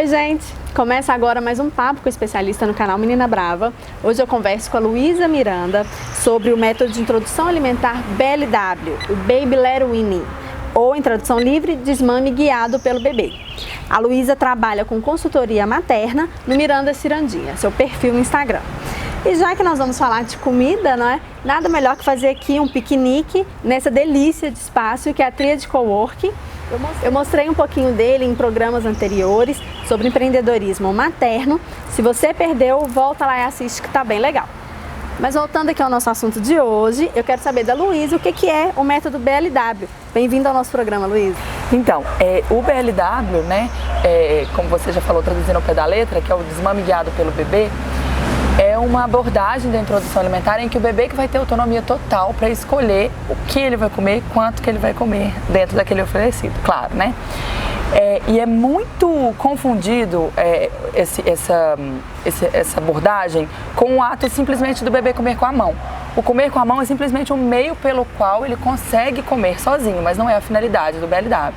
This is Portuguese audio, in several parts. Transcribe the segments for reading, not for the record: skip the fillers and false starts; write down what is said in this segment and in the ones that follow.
Oi, gente! Começa agora mais um papo com o especialista no canal Menina Brava. Hoje eu converso com a Luísa Miranda sobre o método de introdução alimentar BLW, o Baby Led Weaning, ou em tradução livre, desmame guiado pelo bebê. A Luísa trabalha com consultoria materna no Miranda Cirandinha, seu perfil no Instagram. E já que nós vamos falar de comida, não é? Nada melhor que fazer aqui um piquenique nessa delícia de espaço que é a Tríade Coworking. Eu mostrei um pouquinho dele em programas anteriores sobre empreendedorismo materno. Se você perdeu, volta lá e assiste que tá bem legal. Mas voltando aqui ao nosso assunto de hoje, eu quero saber da Luísa o que é o método BLW. Bem-vindo ao nosso programa, Luísa. Então, o BLW, né, como você já falou, traduzindo ao pé da letra, que é o desmame guiado pelo bebê, é uma abordagem da introdução alimentar em que o bebê que vai ter autonomia total para escolher o que ele vai comer, quanto que ele vai comer dentro daquele oferecido, claro, né? E é muito confundido essa abordagem com o ato simplesmente do bebê comer com a mão. O comer com a mão é simplesmente um meio pelo qual ele consegue comer sozinho, mas não é a finalidade do BLW.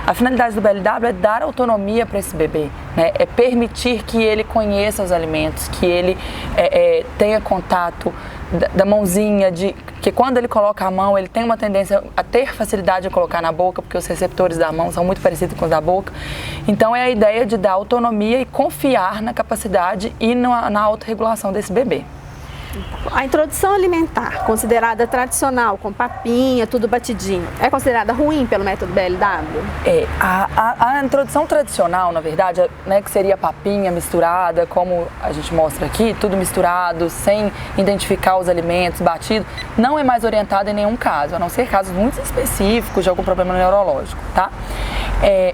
A finalidade do BLW é dar autonomia para esse bebê, né? É permitir que ele conheça os alimentos, que ele tenha contato da mãozinha, que quando ele coloca a mão, ele tem uma tendência a ter facilidade de colocar na boca, porque os receptores da mão são muito parecidos com os da boca. Então é a ideia de dar autonomia e confiar na capacidade e na autorregulação desse bebê. A introdução alimentar, considerada tradicional, com papinha, tudo batidinho, é considerada ruim pelo método BLW? A introdução tradicional, na verdade, né, que seria papinha misturada, como a gente mostra aqui, tudo misturado, sem identificar os alimentos, batido, não é mais orientada em nenhum caso, a não ser casos muito específicos de algum problema neurológico, tá?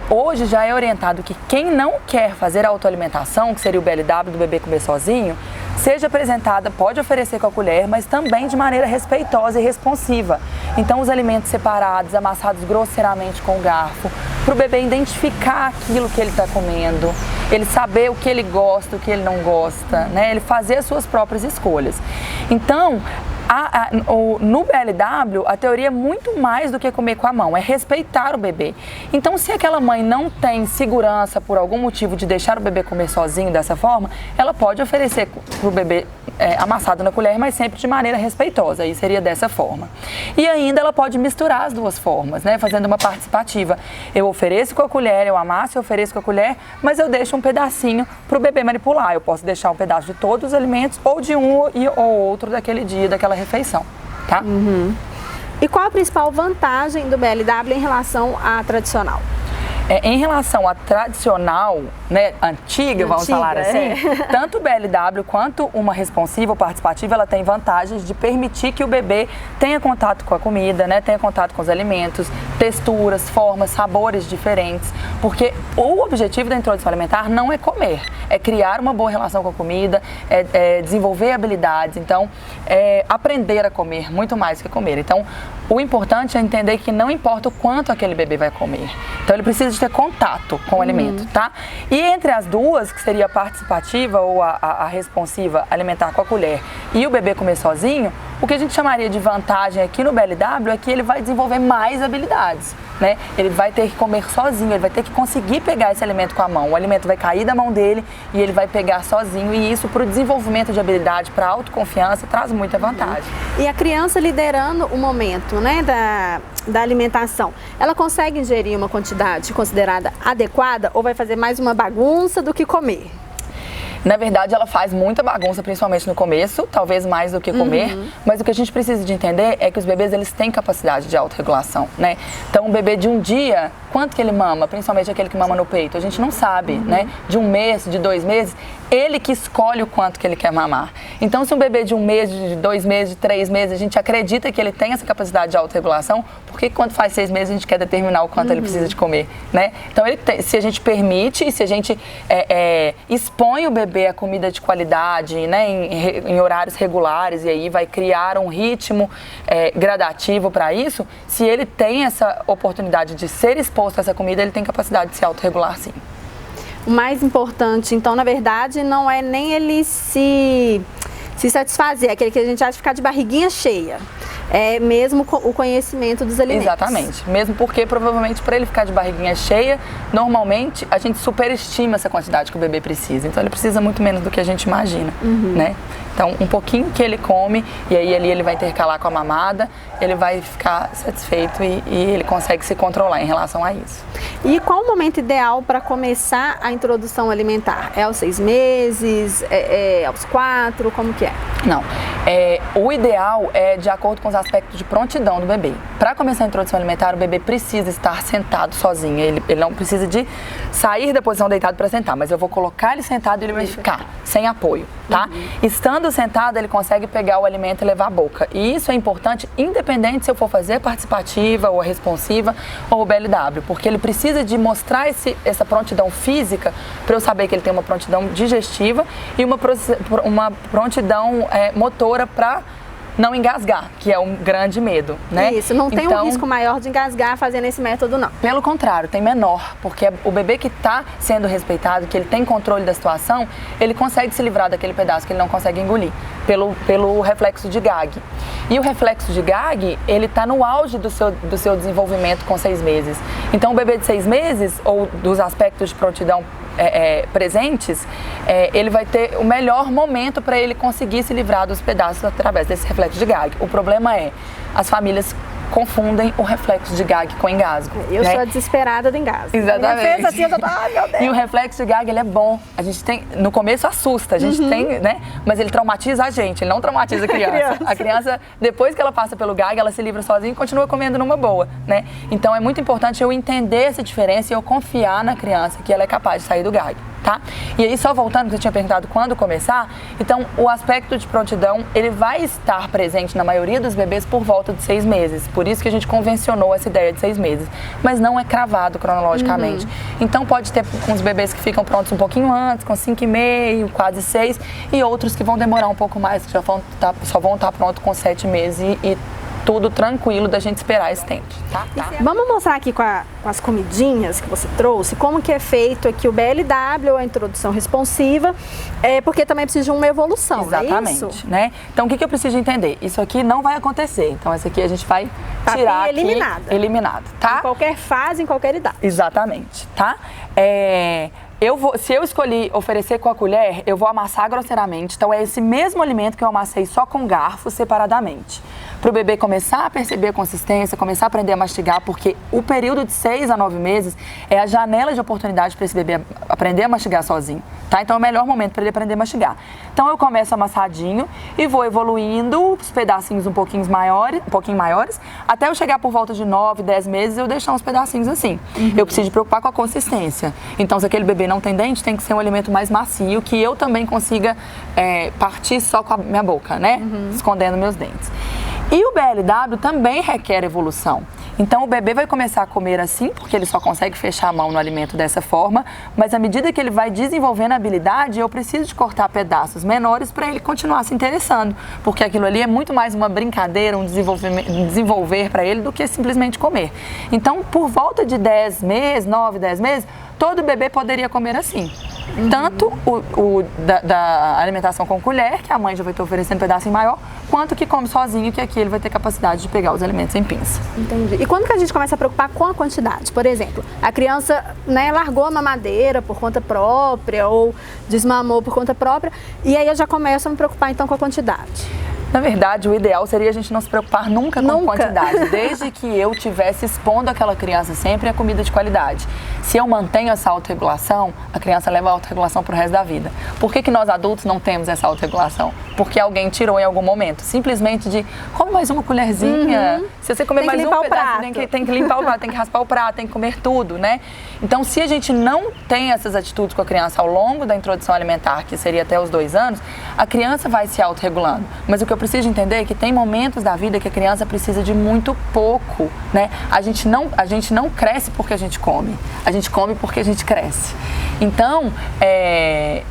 Hoje já é orientado que quem não quer fazer a autoalimentação, que seria o BLW do bebê comer sozinho, seja apresentada, pode oferecer com a colher, mas também de maneira respeitosa e responsiva. Então os alimentos separados, amassados grosseiramente com o garfo, para o bebê identificar aquilo que ele está comendo, ele saber o que ele gosta, o que ele não gosta, né? Ele fazer as suas próprias escolhas. Então, no BLW, a teoria é muito mais do que comer com a mão, é respeitar o bebê. Então, se aquela mãe não tem segurança por algum motivo de deixar o bebê comer sozinho dessa forma, ela pode oferecer para o bebê amassado na colher, mas sempre de maneira respeitosa, aí seria dessa forma. E ainda ela pode misturar as duas formas, né, fazendo uma participativa. Eu ofereço com a colher, eu amasso e ofereço com a colher, mas eu deixo um pedacinho para o bebê manipular. Eu posso deixar um pedaço de todos os alimentos ou de um ou outro daquele dia, daquela refeição, tá? Uhum. E qual a principal vantagem do BLW em relação à tradicional? Em relação à tradicional, né, antiga, vamos falar assim, tanto o BLW quanto uma responsiva ou participativa, ela tem vantagens de permitir que o bebê tenha contato com a comida, né, tenha contato com os alimentos, texturas, formas, sabores diferentes, porque o objetivo da introdução alimentar não é comer, é criar uma boa relação com a comida, desenvolver habilidades, então aprender a comer muito mais que comer. Então, o importante é entender que não importa o quanto aquele bebê vai comer, então ele precisa de ter contato com o alimento, tá? E entre as duas, que seria a participativa ou a responsiva alimentar com a colher e o bebê comer sozinho, o que a gente chamaria de vantagem aqui no BLW é que ele vai desenvolver mais habilidades, né? Ele vai ter que comer sozinho, ele vai ter que conseguir pegar esse alimento com a mão. O alimento vai cair da mão dele e ele vai pegar sozinho, e isso para o desenvolvimento de habilidade, para a autoconfiança, traz muita vantagem. E a criança liderando o momento, né, da alimentação, ela consegue ingerir uma quantidade considerada adequada ou vai fazer mais uma bagunça do que comer? Na verdade, ela faz muita bagunça, principalmente no começo, talvez mais do que comer, mas o que a gente precisa de entender é que os bebês, eles têm capacidade de autorregulação, né? Então, um bebê de um dia, quanto que ele mama, principalmente aquele que mama no peito, a gente não sabe, né? De um mês, de 2 meses, ele que escolhe o quanto que ele quer mamar. Então, se um bebê de 1 mês, de 2 meses, de 3 meses, a gente acredita que ele tem essa capacidade de autorregulação, porque quando faz 6 meses a gente quer determinar o quanto ele precisa de comer, né? Então, se a gente permite, se a gente expõe o bebê a comida de qualidade, né, em horários regulares, e aí vai criar um ritmo gradativo para isso, se ele tem essa oportunidade de ser exposto a essa comida, ele tem capacidade de se autorregular, sim. O mais importante, então, na verdade, não é nem ele se satisfazer, aquele que a gente acha de ficar de barriguinha cheia. mesmo o conhecimento dos alimentos. Exatamente. Mesmo porque, provavelmente, para ele ficar de barriguinha cheia, normalmente a gente superestima essa quantidade que o bebê precisa. Então, ele precisa muito menos do que a gente imagina, né? Então, um pouquinho que ele come, e aí ali ele vai intercalar com a mamada, ele vai ficar satisfeito e ele consegue se controlar em relação a isso. E qual o momento ideal para começar a introdução alimentar? É aos 6 meses? Aos 4? Como que é? Não. O ideal é de acordo com os aspectos de prontidão do bebê. Para começar a introdução alimentar, o bebê precisa estar sentado sozinho. Ele não precisa de sair da posição deitado para sentar, mas eu vou colocar ele sentado e ele vai ficar sem apoio, tá? Estando sentado, ele consegue pegar o alimento e levar à boca. E isso é importante, independente se eu for fazer participativa ou responsiva ou o BLW, porque ele precisa de mostrar essa prontidão física para eu saber que ele tem uma prontidão digestiva e uma prontidão motora para não engasgar, que é um grande medo, né? Isso, não tem um risco maior de engasgar fazendo esse método, não. Pelo contrário, tem menor, porque o bebê que está sendo respeitado, que ele tem controle da situação, ele consegue se livrar daquele pedaço que ele não consegue engolir, pelo reflexo de gag. E o reflexo de gag, ele está no auge do seu desenvolvimento com 6 meses. Então, o bebê de 6 meses, ou dos aspectos de prontidão presentes, ele vai ter o melhor momento para ele conseguir se livrar dos pedaços através desse reflexo de gag. O problema é, as famílias confundem o reflexo de gag com engasgo. Eu sou a desesperada do engasgo. Exatamente. Fez assim, eu já tô, ai, meu Deus. E o reflexo de gag, ele é bom. A gente tem, no começo assusta, a gente tem, né? Mas ele traumatiza a gente, ele não traumatiza a criança. A criança, depois que ela passa pelo gag, ela se livra sozinha e continua comendo numa boa, né? Então é muito importante eu entender essa diferença e eu confiar na criança que ela é capaz de sair do gag. Tá? E aí, só voltando, que eu tinha perguntado quando começar, então o aspecto de prontidão, ele vai estar presente na maioria dos bebês por volta de 6 meses, por isso que a gente convencionou essa ideia de 6 meses, mas não é cravado cronologicamente. Então pode ter uns bebês que ficam prontos um pouquinho antes, com 5,5, quase 6, e outros que vão demorar um pouco mais, que só vão estar prontos com 7 meses e tudo tranquilo da gente esperar esse tempo. Tá? Vamos mostrar aqui com as comidinhas que você trouxe, como que é feito aqui o BLW, a introdução responsiva, porque também precisa de uma evolução, exatamente, é isso? Né? Então, o que eu preciso entender? Isso aqui não vai acontecer. Então, essa aqui a gente vai tirar eliminado, tá? Em qualquer fase, em qualquer idade. Exatamente, tá? Se eu escolhi oferecer com a colher, eu vou amassar grosseiramente. Então, é esse mesmo alimento que eu amassei só com garfo, separadamente. Para o bebê começar a perceber a consistência, começar a aprender a mastigar, porque o período de 6 a 9 meses é a janela de oportunidade para esse bebê aprender a mastigar sozinho, tá? Então, é o melhor momento para ele aprender a mastigar. Então, eu começo amassadinho e vou evoluindo os pedacinhos um pouquinho maiores, até eu chegar por volta de 9, 10 meses, eu deixar uns pedacinhos assim. Eu preciso me preocupar com a consistência. Então, se aquele bebê não tem dente, tem que ser um alimento mais macio, que eu também consiga partir só com a minha boca, né? Escondendo meus dentes. E o BLW também requer evolução. Então o bebê vai começar a comer assim, porque ele só consegue fechar a mão no alimento dessa forma, mas à medida que ele vai desenvolvendo a habilidade, eu preciso de cortar pedaços menores para ele continuar se interessando, porque aquilo ali é muito mais uma brincadeira, um desenvolver para ele do que simplesmente comer. Então, por volta de 10 meses, 9, 10 meses, todo bebê poderia comer assim. Tanto da alimentação com colher, que a mãe já vai estar oferecendo um pedacinho maior, quanto que come sozinho, que aqui ele vai ter capacidade de pegar os alimentos em pinça. Entendi. E quando que a gente começa a preocupar com a quantidade? Por exemplo, a criança, né, largou a mamadeira por conta própria ou desmamou por conta própria, e aí eu já começo a me preocupar então com a quantidade. Na verdade, o ideal seria a gente não se preocupar nunca com quantidade, desde que eu estivesse expondo aquela criança sempre a comida de qualidade. Se eu mantenho essa autorregulação, a criança leva a autorregulação para o resto da vida. Por que nós adultos não temos essa autorregulação? Porque alguém tirou em algum momento, simplesmente de come mais uma colherzinha, se você comer mais um pedaço, tem que limpar o prato, tem que raspar o prato, tem que comer tudo, né? Então, se a gente não tem essas atitudes com a criança ao longo da introdução alimentar, que seria até os 2 anos, a criança vai se autorregulando. Mas o que eu preciso entender é que tem momentos da vida que a criança precisa de muito pouco, né? A gente não cresce porque a gente come. A gente come porque a gente cresce. Então,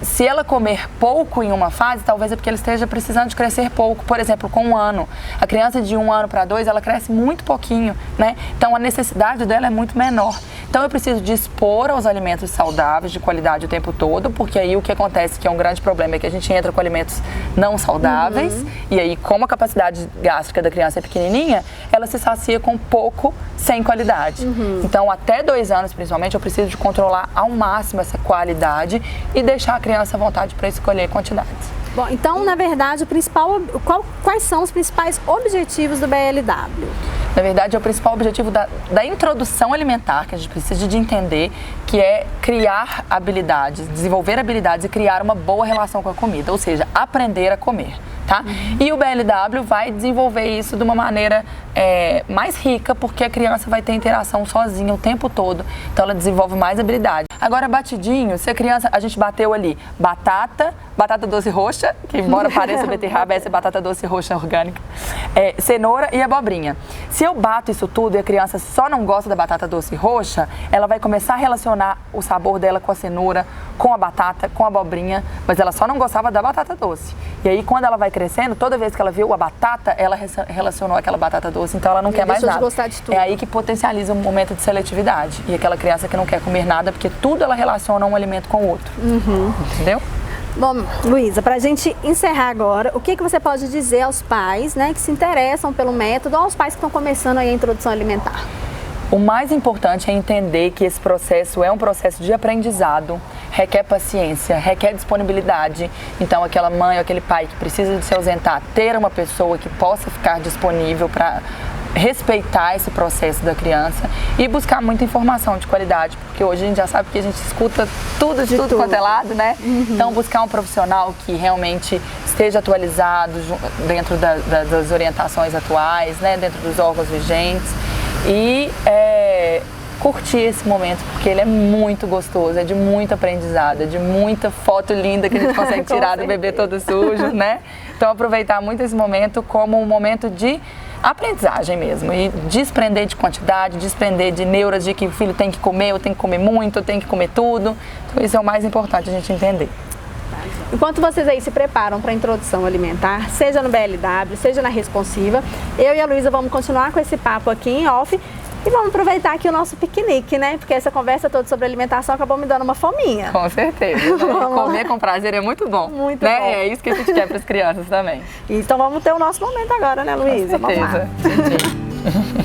se ela comer pouco em uma fase, talvez é porque ela esteja precisando de crescer pouco. Por exemplo, com 1 ano. A criança de 1 ano para 2, ela cresce muito pouquinho, né? Então, a necessidade dela é muito menor. Então, eu preciso dispor aos alimentos saudáveis, de qualidade o tempo todo, porque aí o que acontece, que é um grande problema, é que a gente entra com alimentos não saudáveis, e aí, como a capacidade gástrica da criança é pequenininha, ela se sacia com pouco, sem qualidade. Então, até 2 anos, principalmente, eu preciso de controlar ao máximo essa qualidade e deixar a criança à vontade para escolher quantidades. Bom, então, na verdade, quais são os principais objetivos do BLW? Na verdade, é o principal objetivo da introdução alimentar, que a gente precisa de entender, que é criar habilidades, desenvolver habilidades e criar uma boa relação com a comida, ou seja, aprender a comer. Tá? E o BLW vai desenvolver isso de uma maneira mais rica, porque a criança vai ter interação sozinha o tempo todo, então ela desenvolve mais habilidade. Agora, batidinho, se a criança, a gente bateu ali batata doce roxa, que embora pareça beterraba, essa é batata doce roxa orgânica, cenoura e abobrinha. Se eu bato isso tudo e a criança só não gosta da batata doce roxa, ela vai começar a relacionar o sabor dela com a cenoura, com a batata, com a abobrinha, mas ela só não gostava da batata doce. E aí, quando ela vai crescendo, toda vez que ela viu a batata, ela relacionou aquela batata doce, então ela não quer mais nada. De gostar de tudo. É aí que potencializa um momento de seletividade. E aquela criança que não quer comer nada, porque tudo ela relaciona um alimento com o outro. Entendeu? Bom, Luísa, para a gente encerrar agora, o que você pode dizer aos pais, né, que se interessam pelo método, ou aos pais que estão começando aí a introdução alimentar? O mais importante é entender que esse processo é um processo de aprendizado, requer paciência, requer disponibilidade. Então, aquela mãe ou aquele pai que precisa de se ausentar, ter uma pessoa que possa ficar disponível para respeitar esse processo da criança e buscar muita informação de qualidade, porque hoje a gente já sabe que a gente escuta tudo de tudo quanto é lado, né? Então, buscar um profissional que realmente esteja atualizado dentro das orientações atuais, né? Dentro dos órgãos vigentes e curtir esse momento, porque ele é muito gostoso, é de muito aprendizado, é de muita foto linda que a gente consegue tirar do bebê todo sujo, né? Então, aproveitar muito esse momento como um momento de aprendizagem mesmo, e desprender de quantidade, desprender de neuras de que o filho tem que comer, ou tem que comer muito, ou tem que comer tudo. Então, isso é o mais importante a gente entender. Enquanto vocês aí se preparam para a introdução alimentar, seja no BLW, seja na Responsiva, eu e a Luísa vamos continuar com esse papo aqui em off e vamos aproveitar aqui o nosso piquenique, né? Porque essa conversa toda sobre alimentação acabou me dando uma fominha. Com certeza. Comer com prazer é muito bom. Muito né? bom. É isso que a gente quer para as crianças também. Então vamos ter o nosso momento agora, né, Luísa? Com certeza. Vamos lá.